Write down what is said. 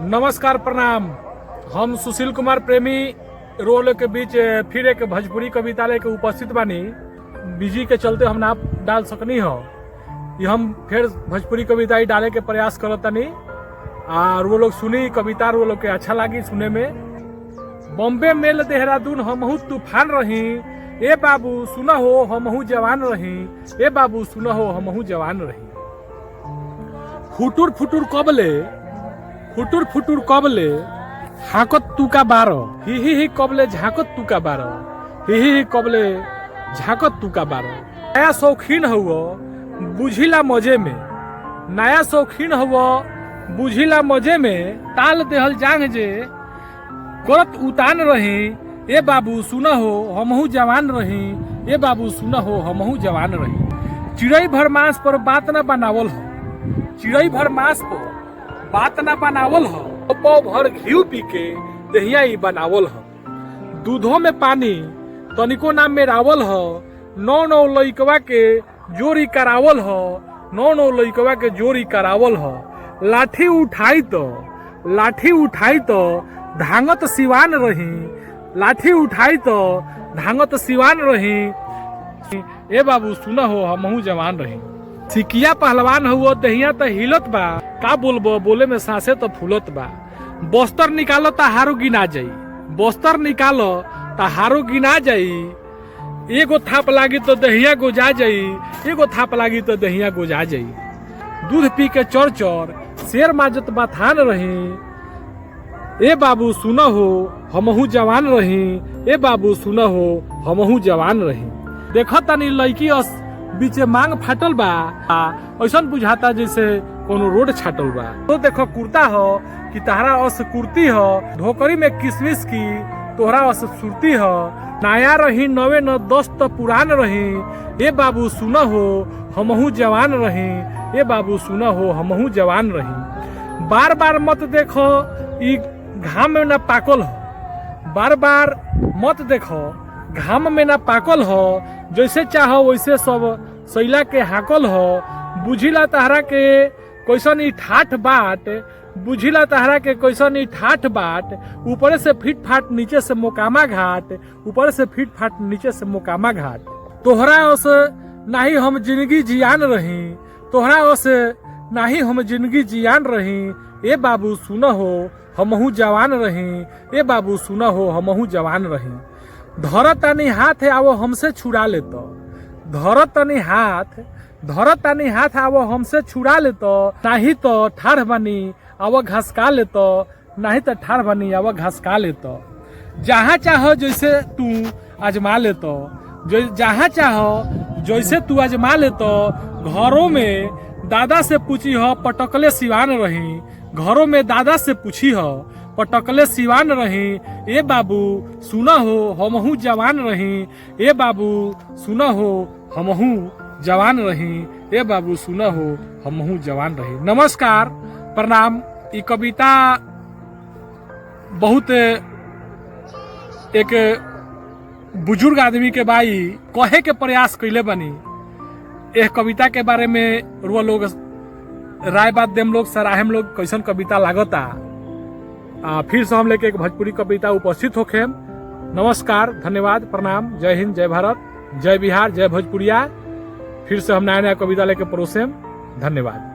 नमस्कार प्रणाम। हम सुशील कुमार प्रेमी रोल के बीच फिर एक भोजपुरी कविता लेके उपस्थित बानी। बिजी के चलते हम ना डाल सकनी हो, ये हम फिर भोजपुरी कविता ही डाले के प्रयास करतनी और वो लोग सुनी कविता, वो लोग के अच्छा लगी सुने में। बॉम्बे मेल देहरादून हमहू तूफान रही, ए बाबू सुना हो हमहू जवान रही, ए बाबू सुना हो हमहू जवान रही। फुटुर फुटुर कबले हाकत तू का बारो, ही कबले झाकत तू का बारो, ही कबले झाकत तू का बारो। नया शौकीन हुआ बुझिला मजे में, नया शौकीन हुआ बुझिला मजे में, ताल देहल जांग जे करत उतान रही, ए बाबू सुना हो हमहू जवान रही, ए बाबू सुना हो हमहू जवान रही। चिड़ई भर मांस पर बात न बनावल हो, चिड़ई भर मांस पर बात न बनावल हो, पौ भर घी पी के दहिया ही बनावल हो। दूधों में पानी तनिको नाम में रावल हो, नौ लइकवा के जोरी करावल हो, नौ लइकवा के जोरी करावल हो। लाठी उठाई तो धांगत सिवान रही, लाठी उठाई तो धांगत सिवान रही, ए बाबू सुना हो हमहू जवान रही। सिकिया पहलवान हुआ दहिया तो हिलत बा, का बोलबो बोले में सांसे तो फूलत बा। बस्तर निकालो ता हारो गिना जाई, बस्तर निकालो ता हारो गिना जाई। एगो थाप लागी तो दहिया गोजा जाई, एगो थाप लागी तो दहिया गोजा जाई। दूध पी के चोर चोर शेर माजत बाथान रही, ए बाबू सुना हो हमहू जवान रही, ए बाबू सुना हो हमहू जवान रही। देखो तनी लड़की बीचे मांग फाटल बा, ऐसा बुझाता जैसे कोनो रोड छाटल बा। तो देखो कुर्ता हो कि तहरा अस कुर्ती हो, ढोकरी में किसमिस की तोहरा अस सुरती हो। नया रही नवे न 10 तो पुरान रही, ए बाबू सुना हो हमहू जवान रही, ए बाबू सुना हो हमहू जवान रही। बार बार मत देखो ई घाम में न पाकल हो, बार बार मत देखो घाम में न पाकल हो। जैसे चाहो वैसे सब सैला के हाकल हो। बुझिला तहरा के कैसन ई ठाठ बाट, बुझिला तहरा के कैसन ई ठाठ बाट। ऊपर से फिट फाट नीचे से मोकामा घाट, ऊपर से फिट फाट नीचे से मोकामा घाट। तोहरा ओस नाही हम जिंदगी जियान रही, तोहरा ओस नाही हम जिंदगी जियान रही, ए बाबू सुना हो हमहू जवान रही, ए बाबू सुना हो हमहू जवान रही। धरतानी हाथ आवो हमसे छुड़ा ले तो, धरतानी हाथ आवो हमसे छुड़ा ले तो, नाही तो ठाढ़ बनी आवो घसका ले तो, नहीं तो ठाढ़ बनी आवो घसका ले तो। जहाँ चाहो जैसे तू आजमा ले तो, जहाँ चाहो जैसे तू आजमा ले तो। घरों में दादा से पूछी हो पटकले सिवान रही, घरों में दादा से पूछी हो पटकले सिवान रही, ए बाबू सुना हो हमहू जवान रही, ए बाबू सुना हो हमहू जवान रही, ए बाबू सुना हो हमहू जवान रही। नमस्कार प्रणाम। ये कविता बहुत एक बुजुर्ग आदमी के बाई कहे के प्रयास कैले बनी। यह कविता के बारे में रुआ लोग राय बात देम लोग, सराहम लोग कैसन कविता लागता। फिर से हम लेके एक भोजपुरी कविता उपस्थित होखे। नमस्कार, धन्यवाद, प्रणाम, जय हिंद, जय भारत, जय बिहार, जय भोजपुरिया। फिर से हम नया नया कविता लेके परोसेम। धन्यवाद।